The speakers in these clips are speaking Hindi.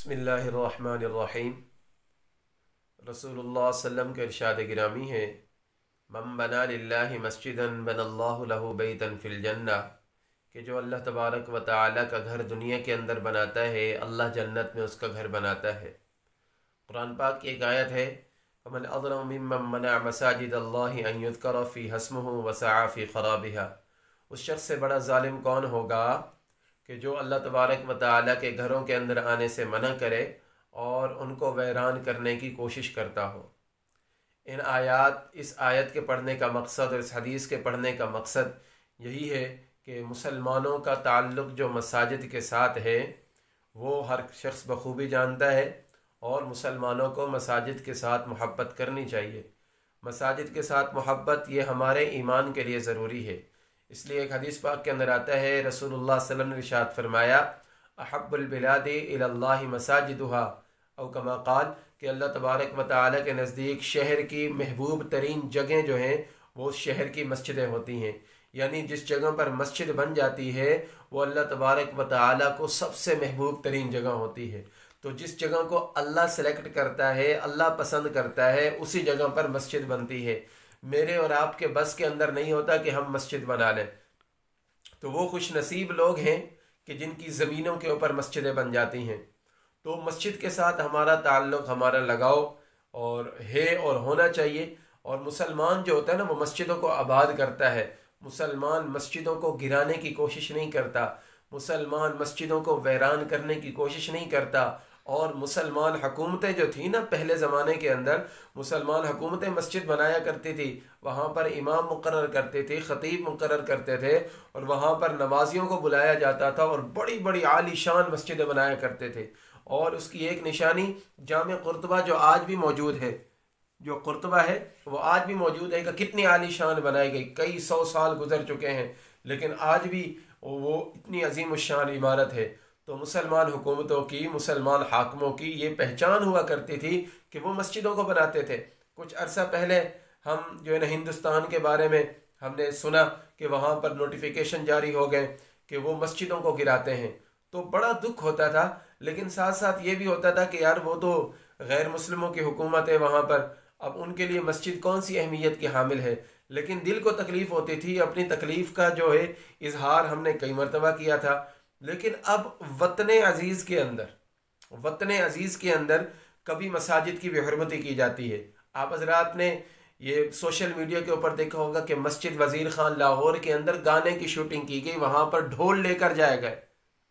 बिस्मिल्लाहिर्रहमानिर्रहीम। रसूलुल्लाह सल्लम के इरशाद गिरामी है, मम बना लिल्लाहि मस्जिदन बनल्लाहु लहु बैतन फिल जन्ना, कि जो अल्लाह तबारक व तआला का घर दुनिया के अंदर बनाता है, अल्लाह जन्नत में उसका घर बनाता है। कुरान पाक की एक आयत है, फमन अज़लम मिम्मन मना मसाजिद अल्लाहि अन युज़करा फ़ी हस्मुहु व सआ फ़ी ख़राबिहा। उस शख्स से बड़ा जालिम कौन होगा कि जो अल्लाह तबारक व तआला के घरों के अंदर आने से मना करे और उनको वैरान करने की कोशिश करता हो। इस आयत के पढ़ने का मकसद और इस हदीस के पढ़ने का मकसद यही है कि मुसलमानों का ताल्लुक़ जो मसाजिद के साथ है वो हर शख्स बखूबी जानता है, और मुसलमानों को मसाजिद के साथ मोहब्बत करनी चाहिए। मसाजिद के साथ मोहब्बत ये हमारे ईमान के लिए ज़रूरी है। इसलिए एक हदीस पाक के अंदर आता है, रसूलुल्लाह सल्लल्लाहु अलैहि वसल्लम ने इरशाद फरमाया, अहब्बुल बिलादि इलल्लाहि मसाजिदुहा, औ कमा क़ाल, कि अल्लाह तबारक व तआला के नज़दीक शहर की महबूब तरीन जगह जो हैं वो शहर की मस्जिदें होती हैं। यानी जिस जगह पर मस्जिद बन जाती है वो अल्लाह तबारक व तआला को सबसे महबूब तरीन जगह होती है। तो जिस जगह को अल्लाह सेलेक्ट करता है, अल्लाह पसंद करता है, उसी जगह पर मस्जिद बनती है। मेरे और आपके बस के अंदर नहीं होता कि हम मस्जिद बना लें। तो वो खुश नसीब लोग हैं कि जिनकी ज़मीनों के ऊपर मस्जिदें बन जाती हैं। तो मस्जिद के साथ हमारा ताल्लुक़, हमारा लगाव और है और होना चाहिए। और मुसलमान जो होता है ना, वो मस्जिदों को आबाद करता है। मुसलमान मस्जिदों को गिराने की कोशिश नहीं करता, मुसलमान मस्जिदों को वैरान करने की कोशिश नहीं करता। और मुसलमान हुकूमतें जो थी ना, पहले ज़माने के अंदर मुसलमान हुकूमतें मस्जिद बनाया करती थी, वहाँ पर इमाम मुकर्रर करते थे, ख़तीब मुकर्रर करते थे, और वहाँ पर नमाजियों को बुलाया जाता था और बड़ी बड़ी आलीशान मस्जिदें बनाया करते थे। और उसकी एक निशानी जामे कुर्तबा जो आज भी मौजूद है, जो कुर्तबा है वो आज भी मौजूद है कि कितनी आलीशान बनाई गई। कई 100 साल गुजर चुके हैं लेकिन आज भी वो इतनी अजीम शान इमारत है। तो मुसलमान हुकूमतों की, मुसलमान हाकिमों की ये पहचान हुआ करती थी कि वो मस्जिदों को बनाते थे। कुछ अरसा पहले हम जो है ना, हिंदुस्तान के बारे में हमने सुना कि वहाँ पर नोटिफिकेशन जारी हो गए कि वो मस्जिदों को गिराते हैं। तो बड़ा दुख होता था, लेकिन साथ साथ ये भी होता था कि यार वो तो गैर मुस्लिमों की हुकूमत है वहाँ पर, अब उनके लिए मस्जिद कौन सी अहमियत की हामिल है। लेकिन दिल को तकलीफ़ होती थी। अपनी तकलीफ़ का जो है इजहार हमने कई मरतबा किया था। लेकिन अब वतन अजीज़ के अंदर, वतन अजीज़ के अंदर कभी मसाजिद की बेहरमती की जाती है। आप हज़रात ने ये सोशल मीडिया के ऊपर देखा होगा कि मस्जिद वज़ीर खान लाहौर के अंदर गाने की शूटिंग की गई, वहाँ पर ढोल लेकर जाए गए।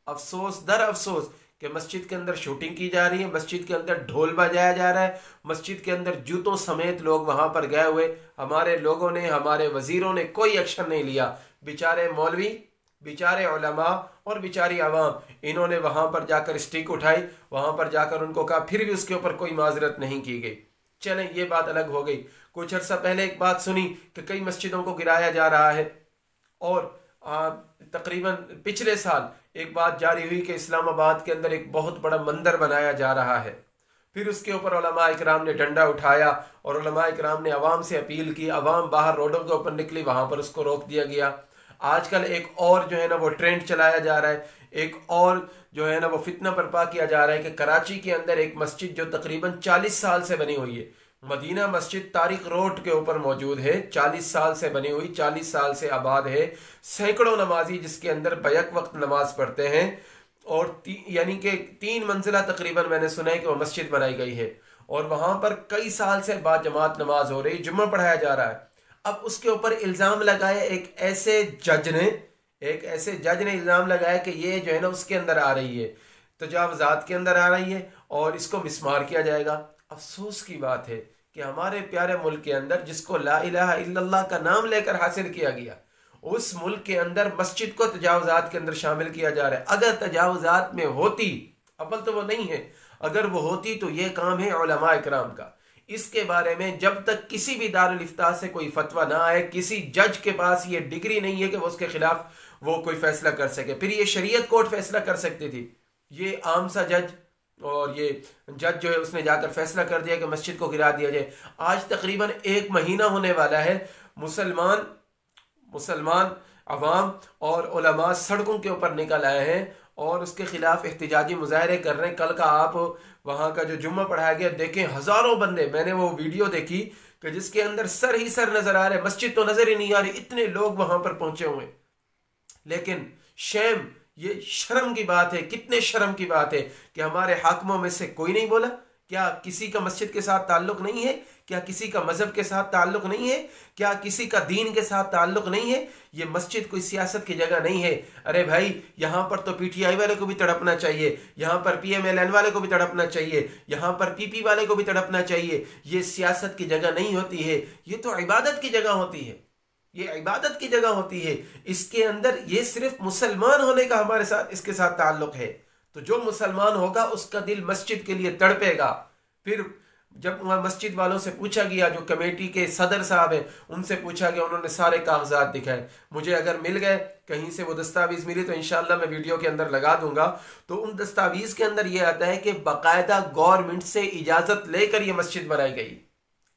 अफसोस दर अफसोस कि मस्जिद के अंदर शूटिंग की जा रही है, मस्जिद के अंदर ढोल बजाया जा रहा है, मस्जिद के अंदर जूतों समेत लोग वहाँ पर गए हुए। हमारे लोगों ने, हमारे वज़ीरों ने कोई एक्शन नहीं लिया। बेचारे मौलवी, बेचारे उलमा और बेचारी आवाम, इन्होंने वहाँ पर जाकर स्टिक उठाई, वहाँ पर जाकर उनको कहा, फिर भी उसके ऊपर कोई माजरत नहीं की गई। चलें, ये बात अलग हो गई। कुछ अर्सा पहले एक बात सुनी कि कई मस्जिदों को गिराया जा रहा है, और तकरीबन पिछले साल एक बात जारी हुई कि इस्लामाबाद के अंदर एक बहुत बड़ा मंदिर बनाया जा रहा है। फिर उसके ऊपर उलमा इकराम ने डंडा उठाया और उलमा इकराम ने अवाम से अपील की, अवाम बाहर रोडों के ऊपर निकली, वहाँ पर उसको रोक दिया गया। आजकल एक और जो है ना वो ट्रेंड चलाया जा रहा है, एक और जो है ना वो फितना बर्पा किया जा रहा है कि कराची के अंदर एक मस्जिद जो तकरीबन 40 साल से बनी हुई है, मदीना मस्जिद तारिक रोड के ऊपर मौजूद है, 40 साल से बनी हुई, 40 साल से आबाद है, सैकड़ों नमाजी जिसके अंदर बैक वक्त नमाज पढ़ते हैं, और यानी कि 3 मंजिला तकरीबन मैंने सुना है कि वो मस्जिद बनाई गई है, और वहाँ पर कई साल से बाद जमात नमाज हो रही, जुम्मा पढ़ाया जा रहा है। अब उसके ऊपर इल्ज़ाम लगाया एक ऐसे जज ने इल्ज़ाम लगाया कि ये जो है ना उसके अंदर आ रही है, तजावुज़ात के अंदर आ रही है और इसको मिसमार किया जाएगा। अफसोस की बात है कि हमारे प्यारे मुल्क के अंदर, जिसको ला इलाहा इल्लल्लाह का नाम लेकर हासिल किया गया, उस मुल्क के अंदर मस्जिद को तजावुज़ात के अंदर शामिल किया जा रहा है। अगर तजावुज़ात में होती, अव्वल तो वो नहीं है, अगर वो होती तो ये काम है उलमा इकराम का। इसके बारे में जब तक किसी भी दारुल इफ्ता से कोई फतवा ना आए, किसी जज के पास ये डिग्री नहीं है कि वो उसके खिलाफ वो कोई फैसला कर सके। फिर ये शरीयत कोर्ट फैसला कर सकती थी, ये आम सा जज, और ये जज जो है उसने जाकर फैसला कर दिया कि मस्जिद को गिरा दिया जाए। आज तकरीबन 1 महीना होने वाला है, मुसलमान अवाम और उलमा सड़कों के ऊपर निकल आए हैं और उसके खिलाफ एहतजाजी मुजाहरे कर रहे हैं। कल का आप वहाँ का जो जुम्मा पढ़ाया गया देखें, हजारों बंदे, मैंने वो वीडियो देखी कि जिसके अंदर सर ही सर नजर आ रहे, मस्जिद तो नजर ही नहीं आ रही, इतने लोग वहां पर पहुंचे हुए। लेकिन शेम, ये शर्म की बात है, कितने शर्म की बात है कि हमारे हाकिमों में से कोई नहीं बोला। क्या किसी का मस्जिद के साथ ताल्लुक नहीं है? क्या किसी का मजहब के साथ ताल्लुक नहीं है? क्या किसी का दीन के साथ ताल्लुक नहीं है? ये मस्जिद कोई सियासत की जगह नहीं है। अरे भाई, यहां पर तो पीटीआई वाले को भी तड़पना चाहिए, यहां पर पीएमएलएन वाले को भी तड़पना चाहिए, यहां पर पीपी वाले को भी तड़पना चाहिए। ये सियासत की जगह नहीं होती है, ये तो इबादत की जगह होती है, ये इबादत की जगह होती है। इसके अंदर ये सिर्फ मुसलमान होने का हमारे साथ, इसके साथ ताल्लुक है। तो जो मुसलमान होगा उसका दिल मस्जिद के लिए तड़पेगा। फिर जब वहां मस्जिद वालों से पूछा गया, जो कमेटी के सदर साहब हैं उनसे पूछा गया, उन्होंने सारे कागजात दिखाए। मुझे अगर मिल गए कहीं से वो दस्तावेज मिली तो इंशाल्लाह मैं वीडियो के अंदर लगा दूंगा। तो उन दस्तावेज के अंदर ये आता है कि बाकायदा गवर्नमेंट से इजाजत लेकर ये मस्जिद बनाई गई,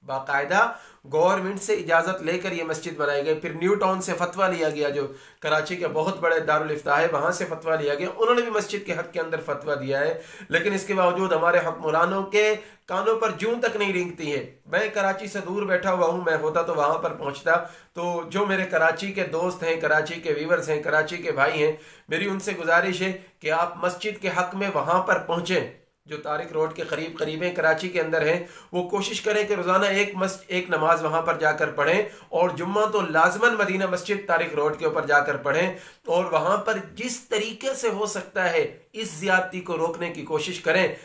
बाकायदा गवर्नमेंट से इजाजत लेकर ये मस्जिद बनाई गई। फिर न्यू टाउन से फतवा लिया गया, जो कराची के बहुत बड़े दारुल इफ्ताह है, वहां से फतवा लिया गया, उन्होंने भी मस्जिद के हक के अंदर फतवा दिया है। लेकिन इसके बावजूद हमारे हुक्मरानों के कानों पर जूं तक नहीं रेंगती है। मैं कराची से दूर बैठा हुआ हूं, मैं होता तो वहां पर पहुंचता। तो जो मेरे कराची के दोस्त हैं, कराची के व्यूअर्स हैं, कराची के भाई हैं, मेरी उनसे गुजारिश है कि आप मस्जिद के हक में वहां पर पहुंचे, जो तारिक रोड के करीब करीब है, कराची के अंदर है। वो कोशिश करें कि रोजाना एक नमाज वहां पर जाकर पढ़ें, और जुम्मा तो लाजमन मदीना मस्जिद तारिक रोड के ऊपर जाकर पढ़ें। और वहां पर जिस तरीके से हो सकता है इस ज्यादती को रोकने की कोशिश करें।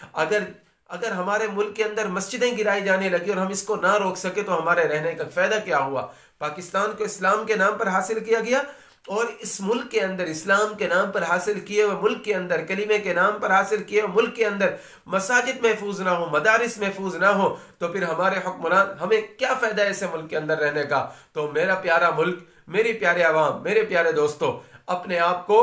अगर हमारे मुल्क के अंदर मस्जिदें गिराई जाने लगी और हम इसको ना रोक सके तो हमारे रहने का फायदा क्या हुआ? पाकिस्तान को इस्लाम के नाम पर हासिल किया गया, और इस मुल्क के अंदर इस्लाम के नाम पर हासिल किए हुए मुल्क के अंदर, कलीमे के नाम पर हासिल किए हुए मुल्क के अंदर मसाजिद महफूज ना हो, मदारिस महफूज ना हो, तो फिर हमारे हुक्मरान, हमें क्या फायदा है ऐसे मुल्क के अंदर रहने का? तो मेरा प्यारा मुल्क, मेरी प्यारे आवाम, मेरे प्यारे दोस्तों, अपने आप को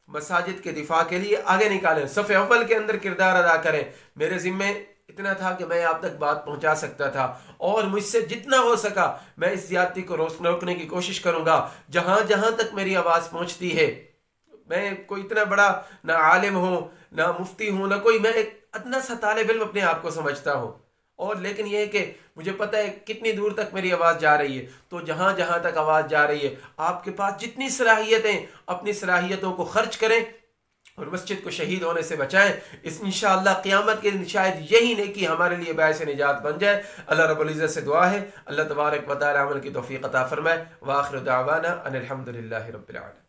मसाजिद के दिफा के लिए आगे निकालें, सफ़े अव्वल के अंदर किरदार अदा करें। मेरे जिम्मे इतना था कि मैं आप तक बात पहुंचा सकता था, और मुझसे जितना हो सका मैं इस ज्यादती को रोकने की कोशिश करूंगा। जहां जहां तक मेरी आवाज पहुंचती है, मैं कोई इतना बड़ा ना आलिम हूं, ना मुफ्ती हूं, ना कोई, मैं एक अदना सा तालिब इल्म अपने आप को समझता हूं। और लेकिन यह है कि मुझे पता है कितनी दूर तक मेरी आवाज जा रही है। तो जहां जहां तक आवाज जा रही है, आपके पास जितनी सलाहियतें, अपनी सलाहियतों को खर्च करें और मस्जिद को शहीद होने से बचाएं। इस इंशाअल्लाह क़यामत के दिन शायद यही नेकी हमारे लिए बायस निजात बन जाए। अल्लाह रब्बुल इज़्ज़त से दुआ है, अल्लाह तबारक व तआला अमल की तौफीक अता फरमाए। व आखिर दावाना अनिल हम्दुलिल्लाहि रब्बिल आलमीन।